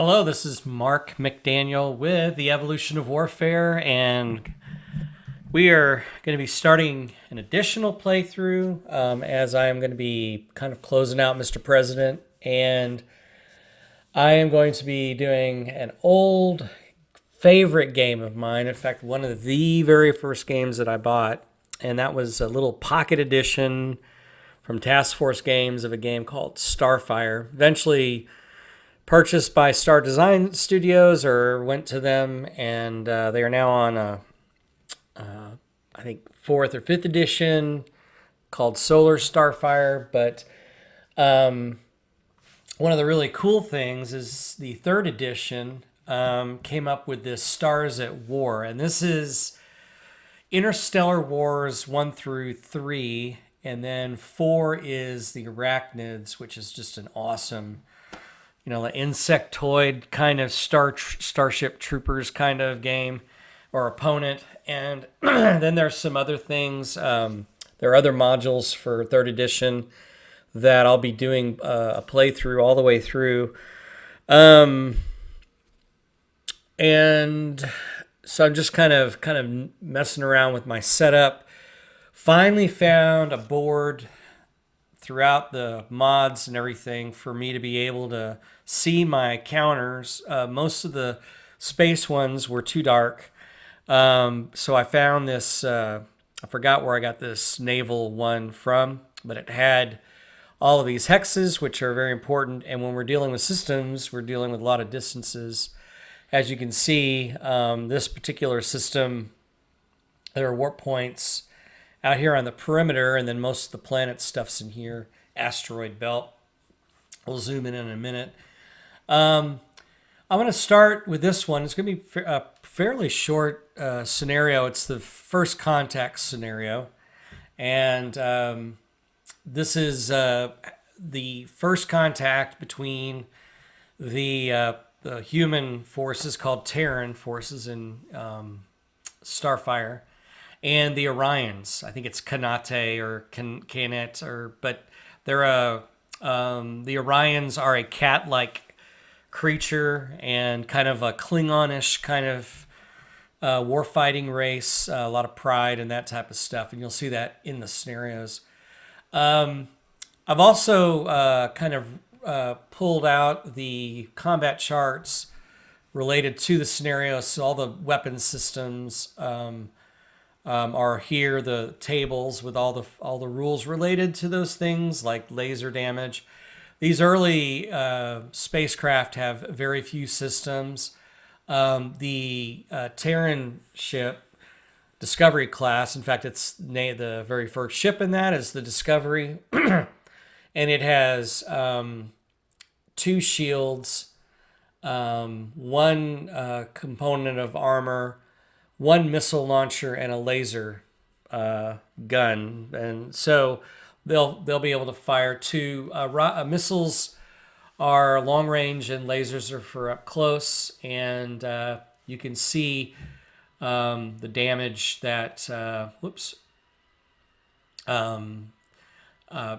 Hello, this is Mark McDaniel with the Evolution of Warfare, and we are going to be starting an additional playthrough as I am going to be kind of closing out Mr. President, and I am going to be doing an old favorite game of mine. In fact, one of the very first games that I bought, and that was a little pocket edition from Task Force Games of a game called Starfire. Eventually purchased by Star Design Studios, or went to them, and they are now on I think fourth or fifth edition called Solar Starfire. But one of the really cool things is the third edition came up with this Stars at War, and this is Interstellar Wars 1 through 3, and then 4 is the Arachnids, which is just an awesome, an insectoid kind of Starship Troopers kind of game or opponent. And then there's some other things. There are other modules for third edition that I'll be doing a playthrough all the way through. And so I'm just kind of messing around with my setup. Finally found a board throughout the mods and everything for me to be able to see my counters. Most of the space ones were too dark. So I found this, I forgot where I got this naval one from, but it had all of these hexes, which are very important. And when we're dealing with systems, we're dealing with a lot of distances. As you can see, this particular system, there are warp points out here on the perimeter, and then most of the planet stuff's in here. Asteroid belt. We'll zoom in a minute. I'm going to start with this one. It's going to be a fairly short scenario. It's the first contact scenario. And this is the first contact between the human forces called Terran forces in Starfire and the Orions. I think it's Kanate or Canet, but they're the Orions are a cat-like creature and kind of a Klingon-ish kind of war-fighting race. A lot of pride and that type of stuff, and you'll see that in the scenarios. I've also kind of pulled out the combat charts related to the scenarios, so all the weapon systems are here. The tables with all the rules related to those things, like laser damage. These early spacecraft have very few systems. The Terran ship, Discovery class, in fact, it's the very first ship in that is the Discovery, and it has 2 shields, one component of armor, 1 missile launcher, and a laser gun. And so they'll be able to fire 2 missiles are long range and lasers are for up close. And you can see the damage that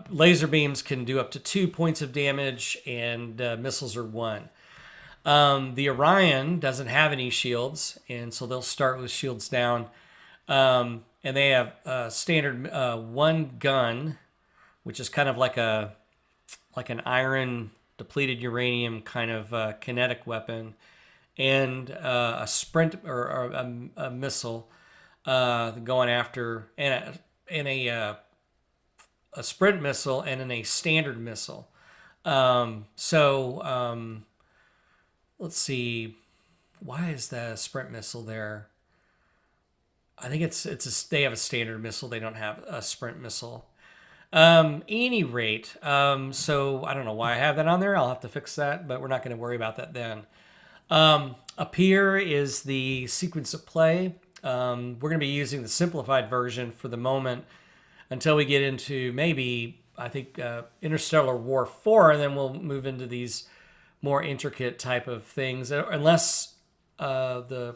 laser beams can do up to 2 points of damage, and missiles are 1. The Orion doesn't have any shields, and so they'll start with shields down. And they have standard 1 gun, which is kind of like an iron depleted uranium kind of kinetic weapon, and a sprint or a missile going after, and a sprint missile, and then a standard missile. Let's see, why is the sprint missile there? I think they have a standard missile. They don't have a sprint missile. Any rate, so I don't know why I have that on there. I'll have to fix that, but we're not going to worry about that then. Up here is the sequence of play. We're going to be using the simplified version for the moment until we get into maybe, I think, Interstellar War 4, and then we'll move into these more intricate type of things, unless the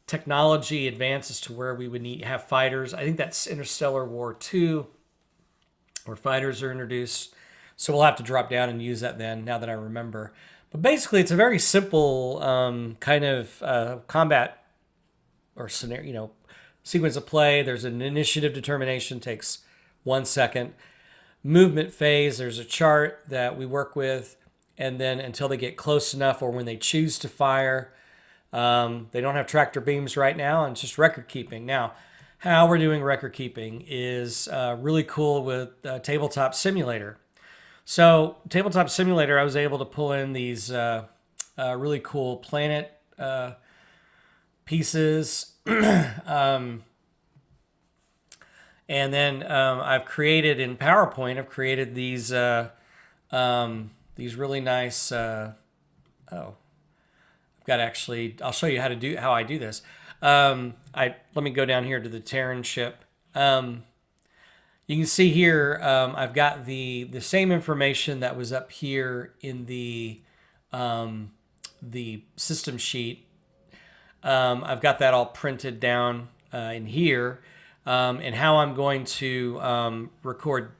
technology advances to where we would have fighters. I think that's Interstellar War 2, where fighters are introduced. So we'll have to drop down and use that then, now that I remember. But basically, it's a very simple kind of combat or scenario, sequence of play. There's an initiative determination, takes 1 second. Movement phase, there's a chart that we work with, and then until they get close enough or when they choose to fire. They don't have tractor beams right now, and it's just record keeping. Now, how we're doing record keeping is really cool with Tabletop Simulator. So, Tabletop Simulator, I was able to pull in these really cool planet pieces. And then I've created in PowerPoint, I've created these really nice, I've got actually, I'll show you how I do this. Let me go down here to the Terran ship. You can see here, I've got the same information that was up here in the system sheet. I've got that all printed down in here, and how I'm going to record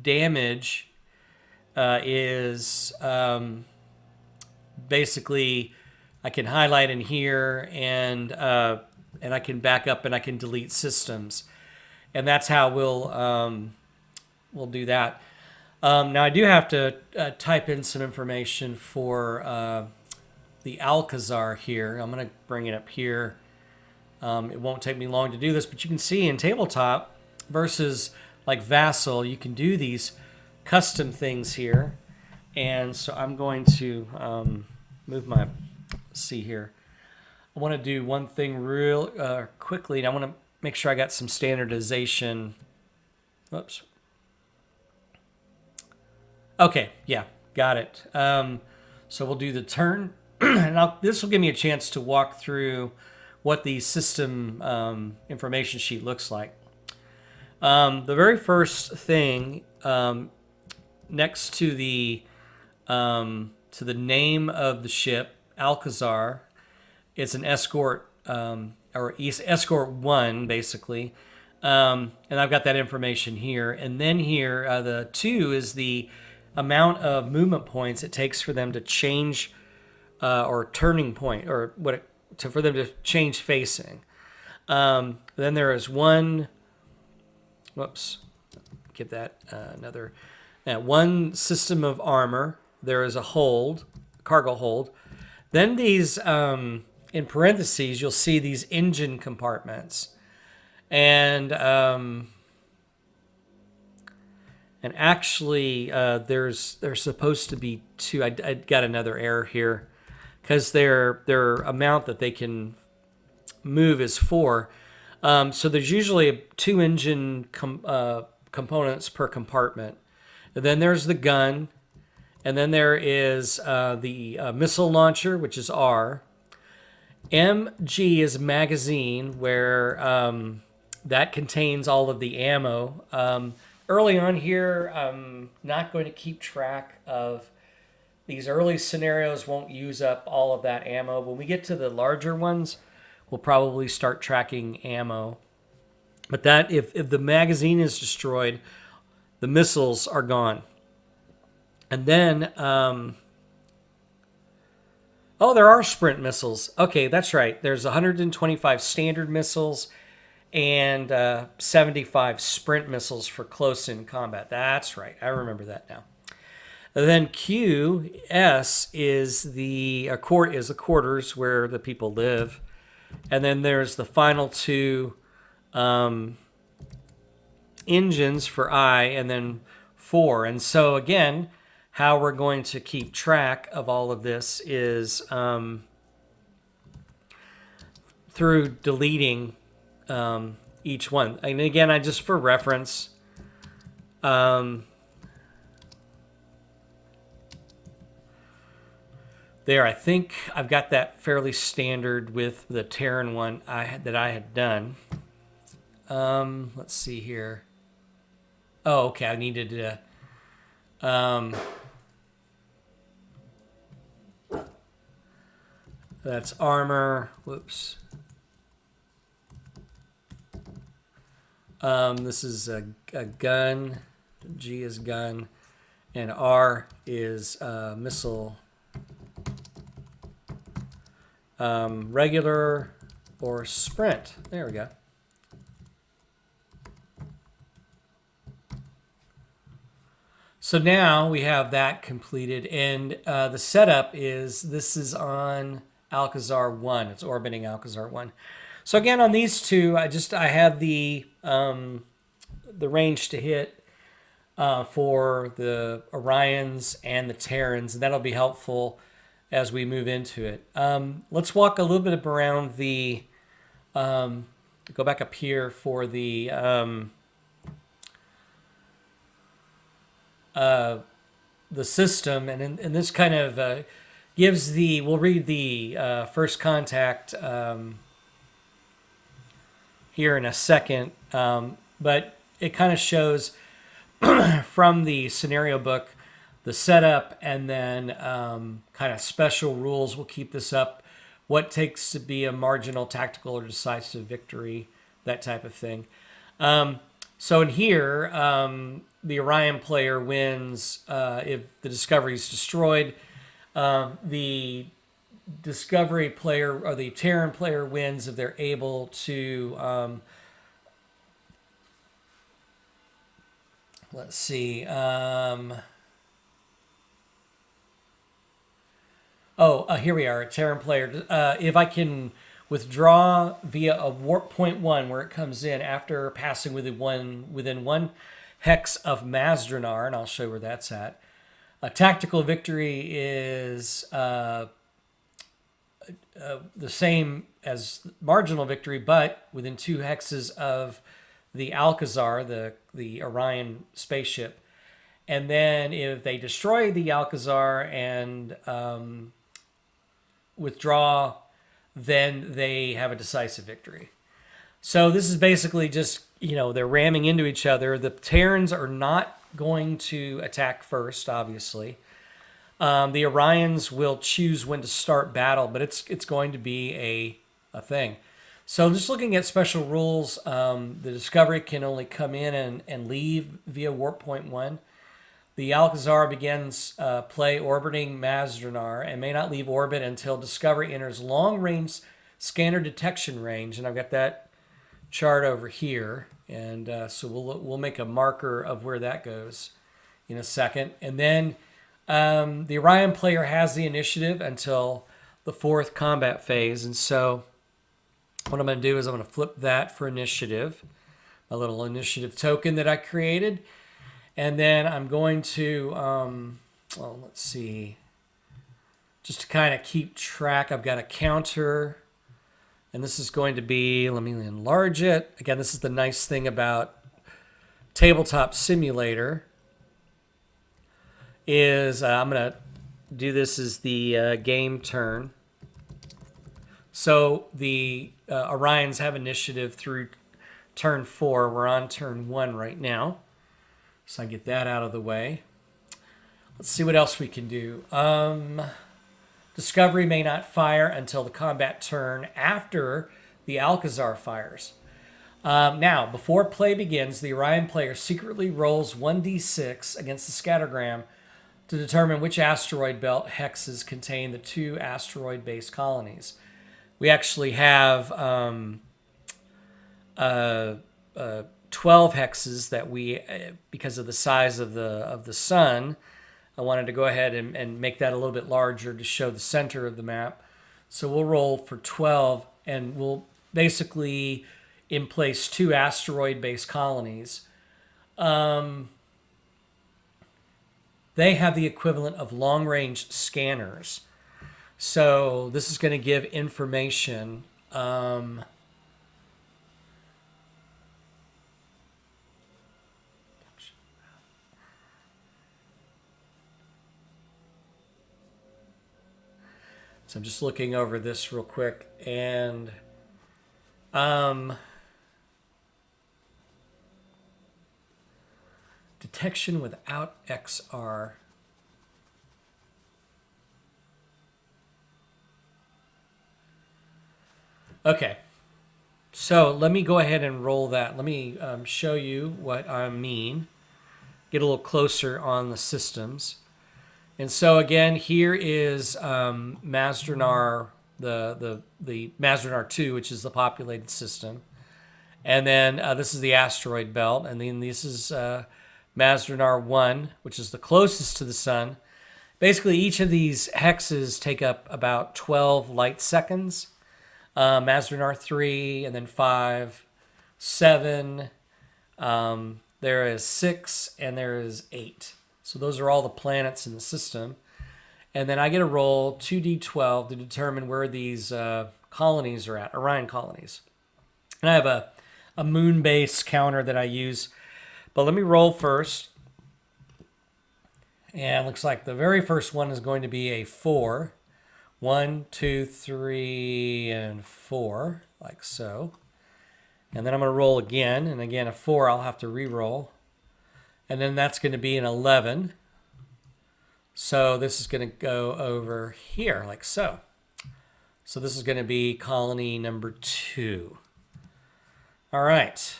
damage is basically I can highlight in here and I can back up and I can delete systems, and that's how we'll do that. Now I do have to type in some information for the Alcazar here. I'm going to bring it up here. It won't take me long to do this, but you can see in Tabletop versus like Vassal, you can do these custom things here. And so I'm going to move my, see here. I want to do one thing real quickly, and I want to make sure I got some standardization. Oops. Okay, yeah, got it. So we'll do the turn, and this will give me a chance to walk through what the system information sheet looks like. The very first thing next to the name of the ship, Alcazar, it's an escort or escort 1 basically, and I've got that information here. And then here, the 2 is the amount of movement points it takes for them to change or turning point, or for them to change facing. Then there is 1. Whoops, give that another. 1 system of armor. There is a hold, cargo hold. Then these, in parentheses, you'll see these engine compartments, and actually there's supposed to be 2. I got another error here because their amount that they can move is 4. So there's usually 2 engine components per compartment. And then there's the gun, and then there is the missile launcher, which is R. MG is magazine, where that contains all of the ammo. Early on here, I'm not going to keep track of these early scenarios, won't use up all of that ammo. When we get to the larger ones, we'll probably start tracking ammo. But that, if the magazine is destroyed, the missiles are gone. And then, oh, there are sprint missiles. Okay, that's right. There's 125 standard missiles and 75 sprint missiles for close-in combat. That's right. I remember that now. And then QS is the quarters where the people live. And then there's the final 2 engines for I, and then 4. And so again, how we're going to keep track of all of this is through deleting each one. And again, I just for reference, there, I think I've got that fairly standard with the Terran one that I had done. Let's see here. Oh, okay. I needed to. That's armor. Whoops. This is a gun. G is gun, and R is missile regular or sprint. There we go. So now we have that completed, and the setup is this is on Alcazar 1. It's orbiting Alcazar 1. So again, on these two, I have the range to hit for the Orions and the Terrans, and that'll be helpful as we move into it. Let's walk a little bit around the. Go back up here for the system, and this kind of gives the. We'll read the first contact here in a second, but it kind of shows from the scenario book the setup, and then kind of special rules. We'll keep this up. What takes to be a marginal, tactical, or decisive victory, that type of thing. So in here, the Orion player wins if the Discovery is destroyed. The Discovery player or the Terran player wins if they're able to. Let's see. Here we are. A Terran player. If I can withdraw via a warp point 1 where it comes in after passing within one hex of Mazdrenar, and I'll show you where that's at. A tactical victory is the same as marginal victory, but within 2 hexes of the Alcazar, the Orion spaceship. And then if they destroy the Alcazar and withdraw, then they have a decisive victory. So this is basically just, they're ramming into each other. The Terrans are not going to attack first, obviously. The Orions will choose when to start battle, but it's going to be a thing. So just looking at special rules, the Discovery can only come in and leave via warp point 1. The Alcazar begins play orbiting Mazdrenar and may not leave orbit until Discovery enters long-range scanner detection range. And I've got that chart over here, and so we'll make a marker of where that goes in a second. And then the Orion player has the initiative until the 4th combat phase. And so what I'm going to do is I'm going to flip that for initiative, my little initiative token that I created. And then I'm going to, let's see, just to kind of keep track, I've got a counter, and this is going to be, let me enlarge it. Again, this is the nice thing about Tabletop Simulator, is I'm going to do this as the game turn. So the Orions have initiative through turn 4. We're on turn 1 right now. So I get that out of the way. Let's see what else we can do. Discovery may not fire until the combat turn after the Alcazar fires. Now, before play begins, the Orion player secretly rolls 1d6 against the scattergram to determine which asteroid belt hexes contain the 2 asteroid-based colonies. We actually have 12 hexes that we, because of the size of the sun, I wanted to go ahead and make that a little bit larger to show the center of the map. So we'll roll for 12, and we'll basically place 2 asteroid-based colonies. They have the equivalent of long-range scanners. So this is going to give information. So I'm just looking over this real quick, and detection without XR. Okay, so let me go ahead and roll that. Let me show you what I mean. Get a little closer on the systems. And so again, here is Mazdrenar the Mazdanar 2, which is the populated system. And then this is the asteroid belt. And then this is Mazdanar 1, which is the closest to the sun. Basically, each of these hexes take up about 12 light seconds. Mazdanar 3, and then 5, 7. There is 6, and there is 8. So those are all the planets in the system. And then I get to roll 2d12 to determine where these colonies are at, Orion colonies. And I have a moon base counter that I use. But let me roll first. And it looks like the very first one is going to be a 4. 1, 2, 3, and 4, like so. And then I'm going to roll again. And again, a 4 I'll have to re-roll. And then that's going to be an 11. So this is going to go over here, like so. So this is going to be colony number 2. All right.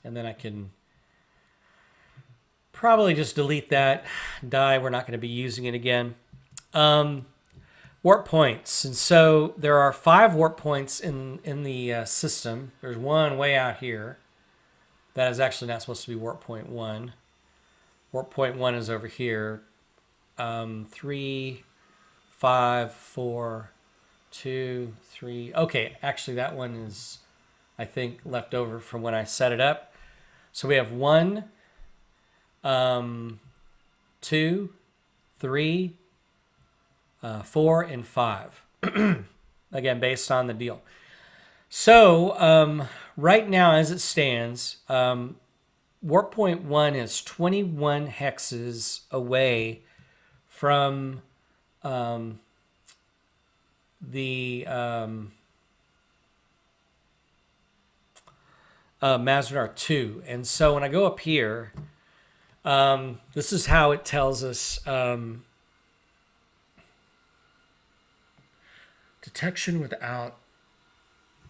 And then I can probably just delete that die. We're not going to be using it again. Warp points. And so there are 5 warp points in the system. There's one way out here. That is actually not supposed to be warp point 1. Warp point 1 is over here. 3, 5, 4, 2, 3. Okay, actually that one is, I think, left over from when I set it up. So we have 1, 2, 3, 4, and 5. Again, based on the deal. So right now, as it stands, warp point 1 is 21 hexes away from the Mazdanar 2. And so when I go up here, this is how it tells us detection without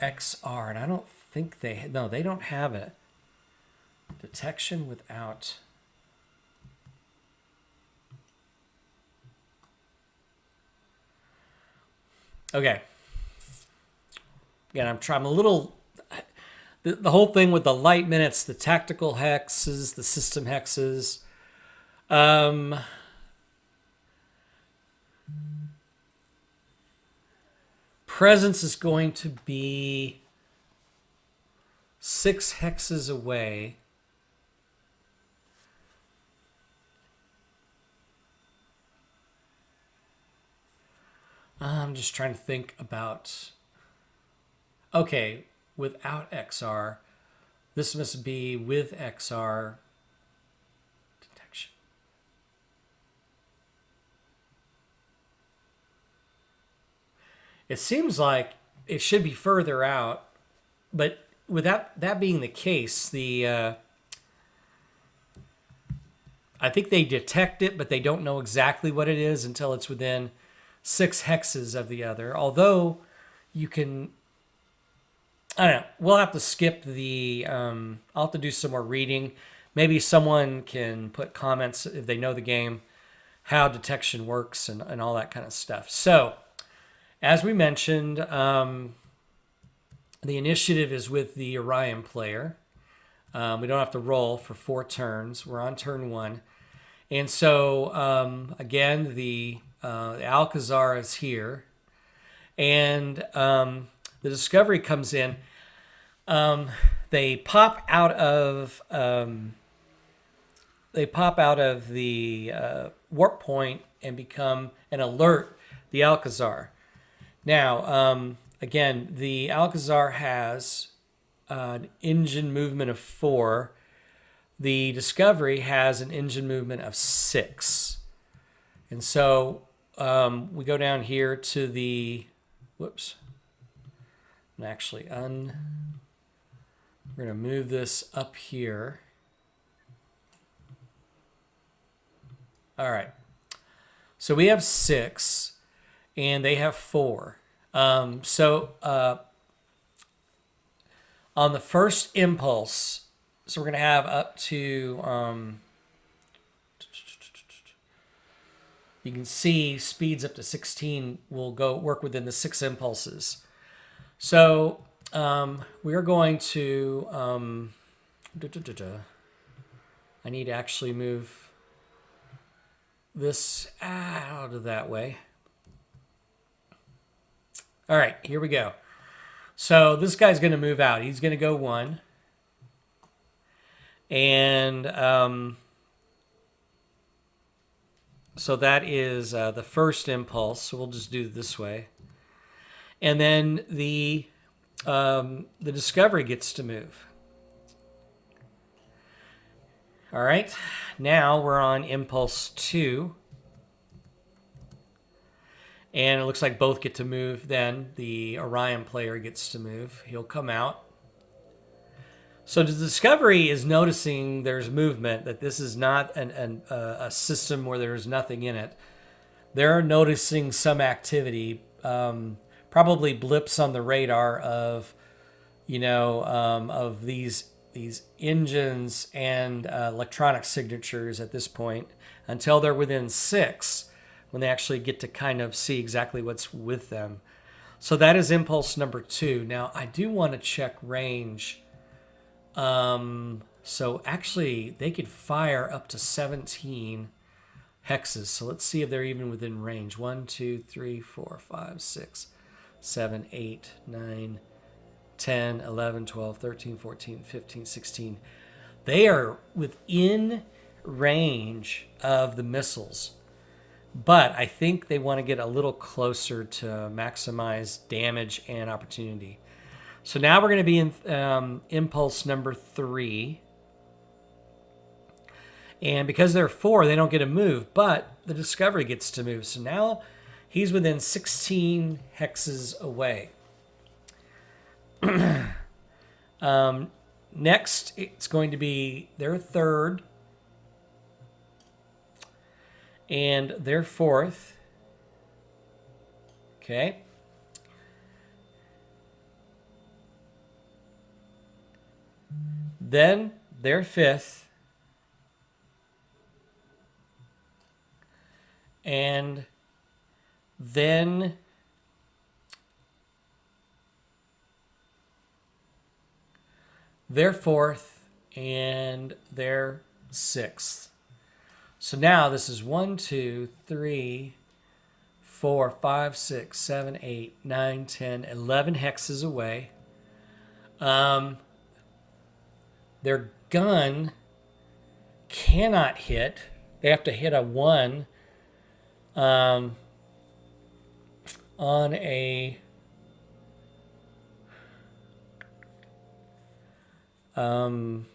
XR. And I don't think they don't have it. Detection without. Okay. Again, I'm a little. The whole thing with the light minutes, the tactical hexes, the system hexes. Presence is going to be 6 hexes away. I'm just trying to think about. Okay, without XR. This must be with XR detection. It seems like it should be further out, but without that being the case, I think they detect it, but they don't know exactly what it is until it's within 6 hexes of the other. Although you can, I don't know, we'll have to skip the, I'll have to do some more reading. Maybe someone can put comments if they know the game, how detection works and all that kind of stuff. So, as we mentioned, the initiative is with the Orion player. We don't have to roll for 4 turns. We're on turn 1. And so, again, the Alcazar is here. And the Discovery comes in. They pop out of the warp point and become an alert, the Alcazar. Now, again, the Alcazar has an engine movement of 4. The Discovery has an engine movement of 6. And so we go down here to the, whoops. And actually, we're going to move this up here. All right. So we have 6, and they have 4. On the first impulse, so we're going to have up to, you can see speeds up to 16 will go work within the 6 impulses. So we are going to, I need to actually move this out of that way. All right, here we go. So this guy's going to move out. He's going to go 1. And so that is the first impulse. So we'll just do it this way. And then the Discovery gets to move. All right, now we're on impulse 2. And it looks like both get to move then. The Orion player gets to move. He'll come out. So the Discovery is noticing there's movement, that this is not a system where there's nothing in it. They're noticing some activity, probably blips on the radar of, of these engines and electronic signatures at this point, until they're within 6, when they actually get to kind of see exactly what's with them. So that is impulse number 2. Now I do want to check range. So actually they could fire up to 17 hexes. So let's see if they're even within range. 1, 2, 3, 4, 5, 6, 7, 8, 9, 10, 11, 12, 13, 14, 15, 16. They are within range of the missiles. But I think they want to get a little closer to maximize damage and opportunity. So now we're going to be in impulse number 3. And because they're 4, they don't get to move, but the Discovery gets to move. So now he's within 16 hexes away. Next, it's going to be their 3rd and their 4th. Okay. Then their 5th. And then their 4th and their 6th. So now this is 1, 2, 3, 4, 5, 6, 7, 8, 9, 10, 11 hexes away. Their gun cannot hit. They have to hit a 1 on a I'm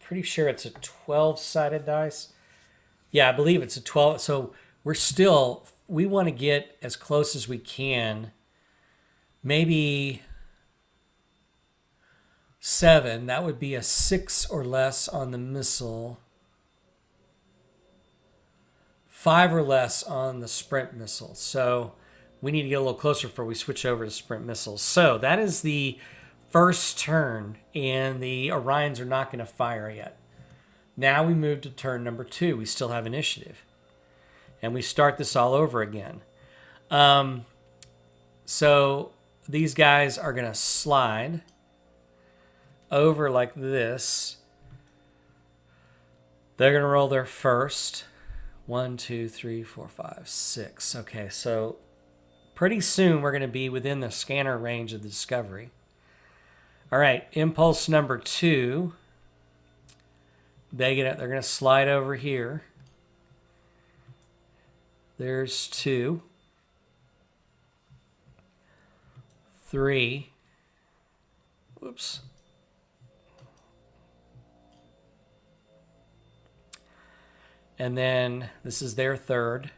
pretty sure it's a 12-sided dice. Yeah, I believe it's a 12. So we want to get as close as we can. Maybe 7. That would be a 6 or less on the missile. 5 or less on the sprint missile. So we need to get a little closer before we switch over to sprint missiles. So that is the first turn, and the Orions are not going to fire yet. Now we move to turn number 2. We still have initiative. And we start this all over again. So these guys are going to slide over like this. They're going to roll their first. 1, 2, 3, 4, 5, 6. Okay, so pretty soon we're going to be within the scanner range of the Discovery. All right, impulse number 2. They're going to slide over here. There's 2. 3. Whoops. And then this is their 3rd.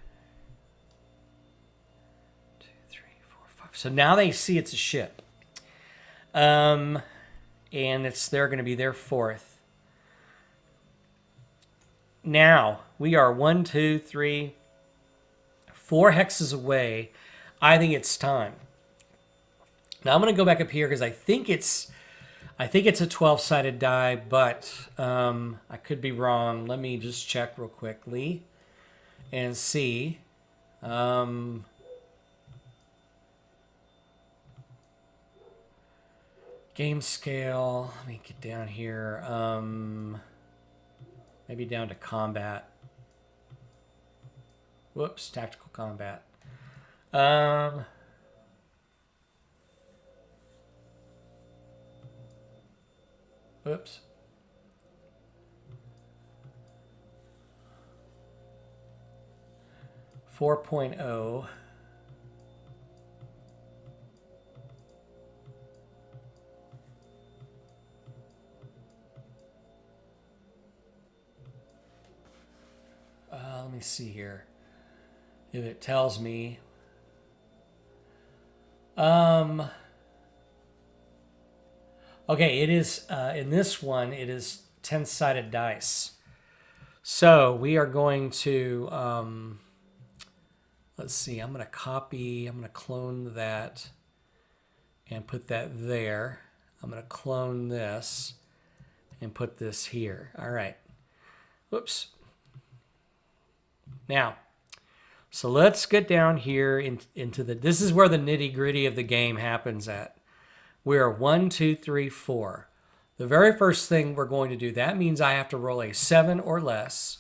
2, 3, 4, 5. So now they see it's a ship. And they're going to be their 4th. Now we are 1, 2, 3, 4 hexes away. I think it's time. Now I'm going to go back up here because I think I think it's a 12-sided die, but I could be wrong. Let me just check real quickly and see. Game scale. Let me get down here. Maybe down to combat. Whoops, tactical combat. Oops. Four point oh. Let me see here. If it tells me. Okay, it is, in this one, it is 10-sided dice. So we are going to, let's see, I'm going to clone that and put that there. I'm going to clone this and put this here. All right. Whoops. Now, so let's get down here into this is where the nitty gritty of the game happens at. We are 1, 2, 3, 4. The very first thing we're going to do, that means I have to roll a 7 or less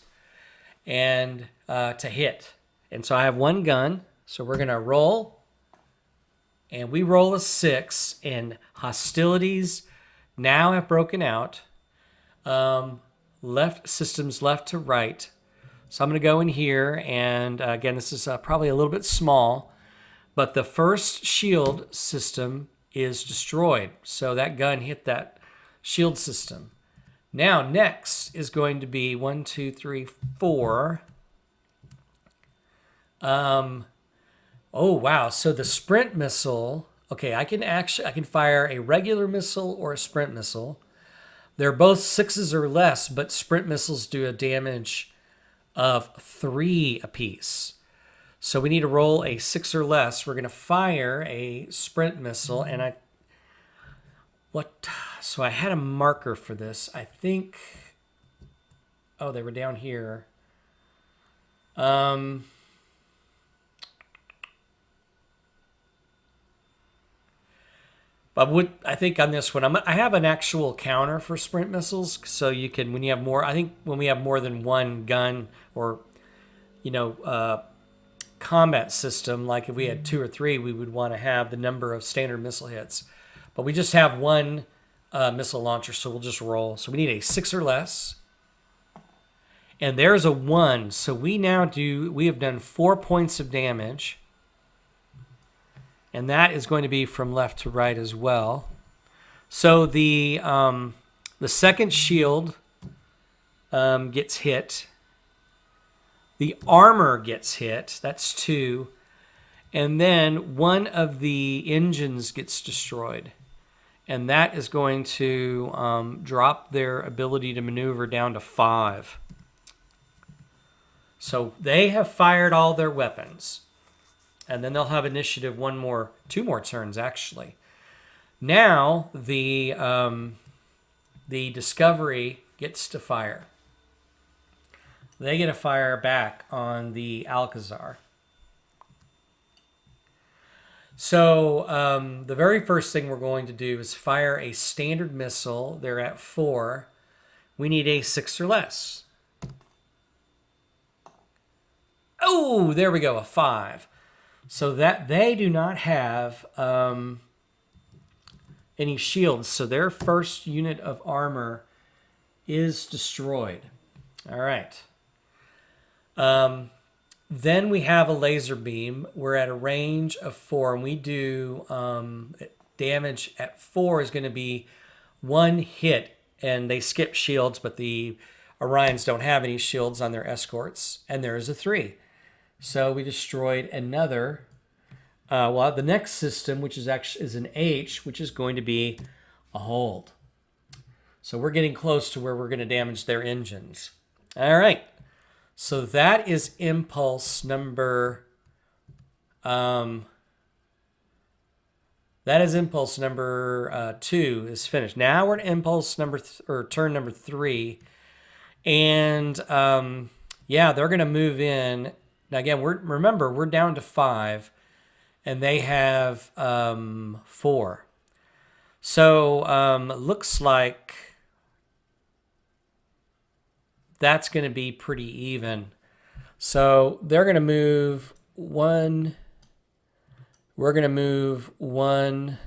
and to hit. And so I have one gun. So we're going to roll. And we roll a 6. And hostilities now have broken out. Systems left to right. So I'm going to go in here. And again, this is probably a little bit small. But the first shield system is destroyed. So that gun hit that shield system. Now, next is going to be 1, 2, 3, 4. Oh, wow. So the sprint missile, okay, I can fire a regular missile or a sprint missile. They're both 6s or less, but sprint missiles do a damage of 3 apiece. So we need to roll a 6 or less. We're going to fire a sprint missile, and so I had a marker for this. I think, oh, they were down here. But I think on this one, I have an actual counter for sprint missiles. So you can, when you have more, I think when we have more than one gun or, combat system, like if we had 2 or 3, we would want to have the number of standard missile hits. But we just have one missile launcher, so we'll just roll. So we need a 6 or less. And there's a 1. So we have done 4 points of damage. And that is going to be from left to right as well. So the second shield gets hit. The armor gets hit. That's 2. And then one of the engines gets destroyed. And that is going to drop their ability to maneuver down to 5. So they have fired all their weapons. And then they'll have initiative 2 more turns, actually. Now the Discovery gets to fire. They get to fire back on the Alcazar. So the very first thing we're going to do is fire a standard missile. They're at 4. We need a 6 or less. Oh, there we go, a 5. So that they do not have any shields. So their first unit of armor is destroyed. All right. Then we have a laser beam. We're at a range of 4, and we do damage at 4 is going to be 1 hit, and they skip shields, but the Orions don't have any shields on their escorts, and there is a 3. So we destroyed another. The next system, which is an H, which is going to be a hold. So we're getting close to where we're going to damage their engines. All right. So that is impulse number That is impulse number 2 is finished. Now we're at impulse or turn number 3, and yeah, they're gonna move in. Now again, remember we're down to 5, and they have 4. So looks like that's going to be pretty even. So they're going to move 1. We're going to move 1.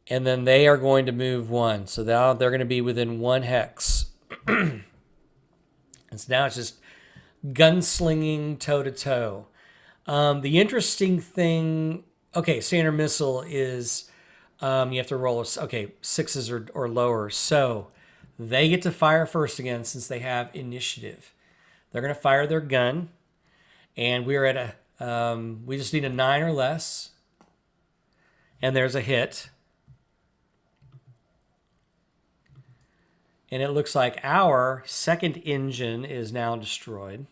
And then they are going to move 1. So now they're going to be within 1 hex. And so now it's just gunslinging toe-to-toe. The interesting thing... Okay, standard missile is... you have to roll, 6s or lower. So they get to fire first again since they have initiative. They're going to fire their gun. And we're at we just need a 9 or less. And there's a hit. And it looks like our second engine is now destroyed.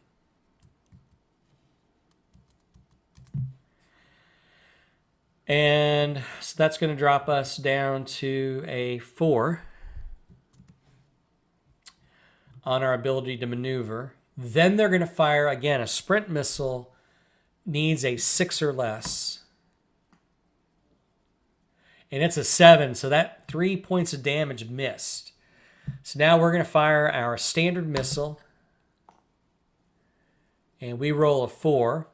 And so that's going to drop us down to a 4 on our ability to maneuver. Then they're going to fire, again, a sprint missile needs a 6 or less. And it's a 7, so that 3 points of damage missed. So now we're going to fire our standard missile. And we roll a 4.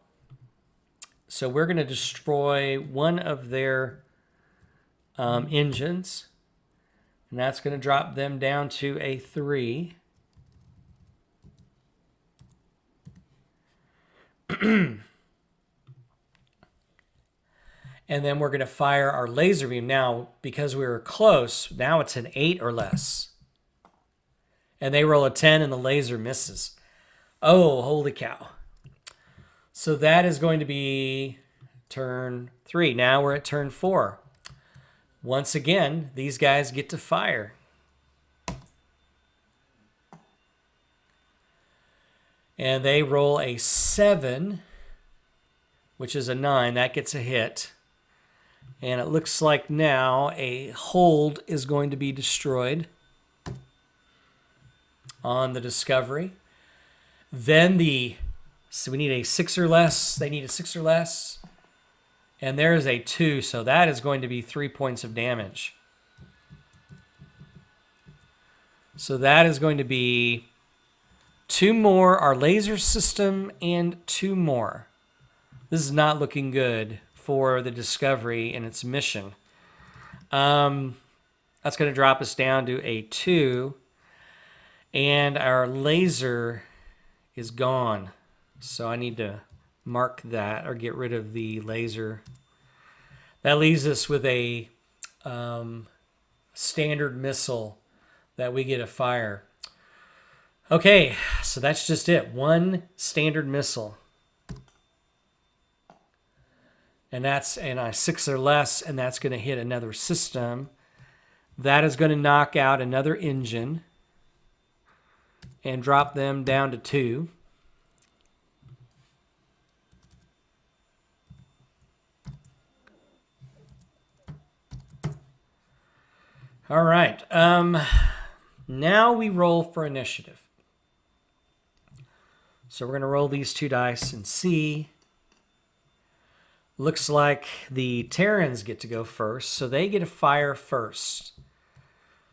So we're going to destroy one of their engines. And that's going to drop them down to a 3. And then we're going to fire our laser beam. Now, because we were close, now it's an 8 or less. And they roll a 10 and the laser misses. Oh, holy cow. So that is going to be turn 3. Now we're at turn 4. Once again, these guys get to fire. And they roll a 7, which is a 9. That gets a hit. And it looks like now a hold is going to be destroyed on the Discovery. Then so we need a 6 or less. They need a 6 or less. And there is a 2, so that is going to be 3 points of damage. So that is going to be 2 more, our laser system, and 2 more. This is not looking good for the Discovery and its mission. That's going to drop us down to a 2. And our laser is gone. So I need to mark that or get rid of the laser. That leaves us with a standard missile that we get to fire. Okay, so that's just it. 1 standard missile. And that's a 6 or less, and that's going to hit another system. That is going to knock out another engine and drop them down to 2. All right. Now we roll for initiative. So we're going to roll these 2 dice and see. Looks like the Terrans get to go first, so they get to fire first.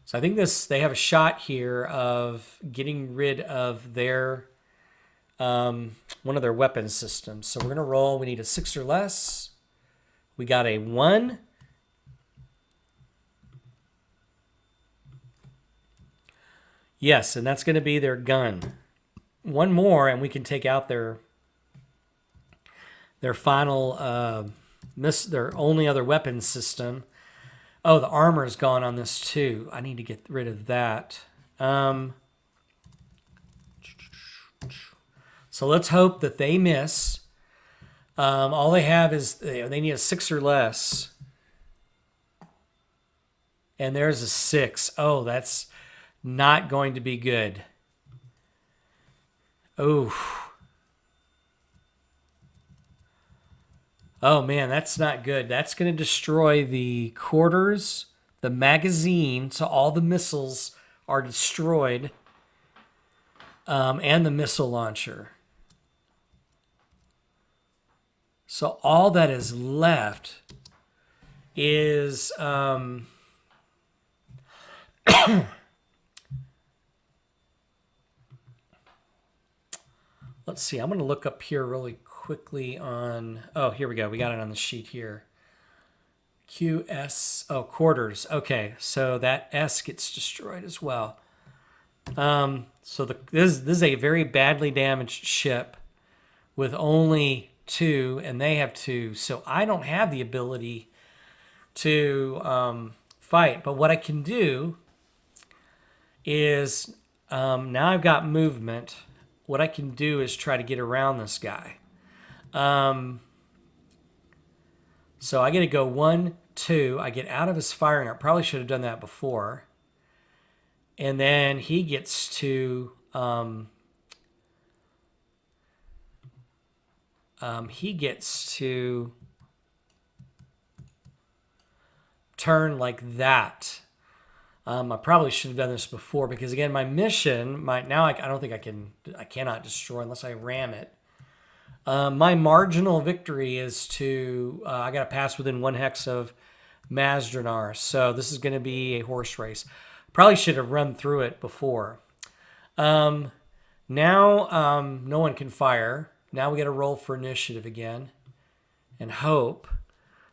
So I think they have a shot here of getting rid of their one of their weapon systems. So we're going to roll. We need a 6 or less. We got a 1. Yes, and that's going to be their gun. 1 more, and we can take out their final their only other weapon system. Oh, the armor's gone on this too. I need to get rid of that. So let's hope that they miss. All they have is they need a 6 or less. And there's a 6. Oh, that's not going to be good. Oh. Oh man, that's not good. That's going to destroy the quarters, the magazine, so all the missiles are destroyed, and the missile launcher. So all that is left is let's see. I'm going to look up here really quickly on. Oh, here we go. We got it on the sheet here. QS. Oh, quarters. Okay, so that S gets destroyed as well. So this is a very badly damaged ship with only two, and they have two. So I don't have the ability to fight. But what I can do is now I've got movement. What I can do is try to get around this guy. So I get to go 1, 2. I get out of his firing. I probably should have done that before. And then he gets to turn like that. I probably should have done this before because again, my mission, I don't think I cannot destroy unless I ram it. My marginal victory is to I got to pass within 1 hex of Mazdrenar, so this is going to be a horse race. Probably should have run through it before. Now no one can fire. Now we got to roll for initiative again, and hope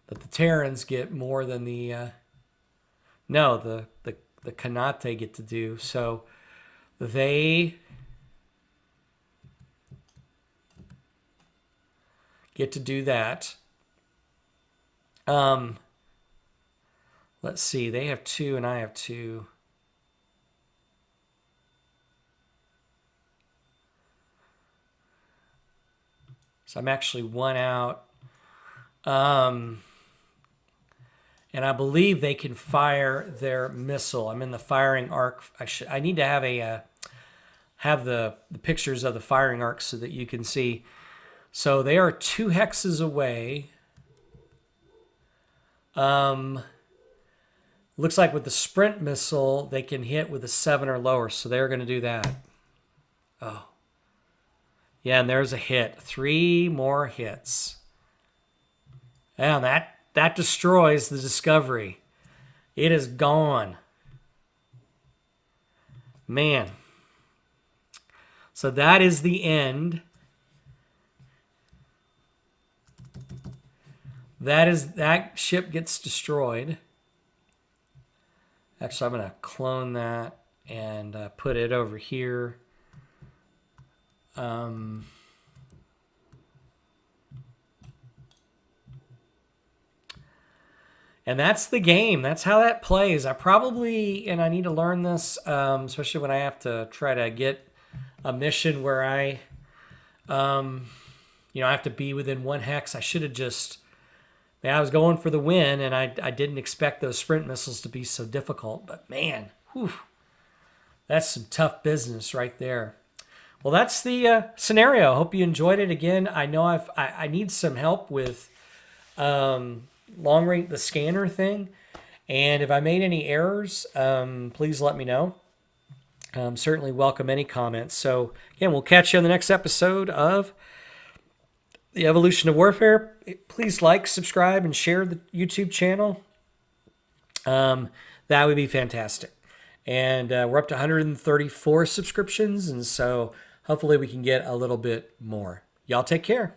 that the Terrans get more than the Kanate get to do. So they get to do that. Let's see. They have 2 and I have 2. So I'm actually 1 out. And I believe they can fire their missile. I'm in the firing arc. I need to have the pictures of the firing arc so that you can see. So they are 2 hexes away. Looks like with the sprint missile, they can hit with a 7 or lower. So they're going to do that. Oh. Yeah, and there's a hit. 3 more hits. And that destroys the Discovery. It is gone. Man. So that is the end. That ship gets destroyed. Actually, I'm going to clone that and put it over here. And that's the game. That's how that plays. I need to learn this, especially when I have to try to get a mission where I have to be within 1 hex. I should have I was going for the win, and I didn't expect those sprint missiles to be so difficult. But man, that's some tough business right there. Well, that's the scenario. Hope you enjoyed it. Again, I know I need some help with long range, the scanner thing. And if I made any errors, please let me know. Certainly welcome any comments. So again, we'll catch you on the next episode of The Evolution of Warfare. Please like, subscribe, and share the YouTube channel. That would be fantastic. And we're up to 134 subscriptions, and so hopefully we can get a little bit more. Y'all take care.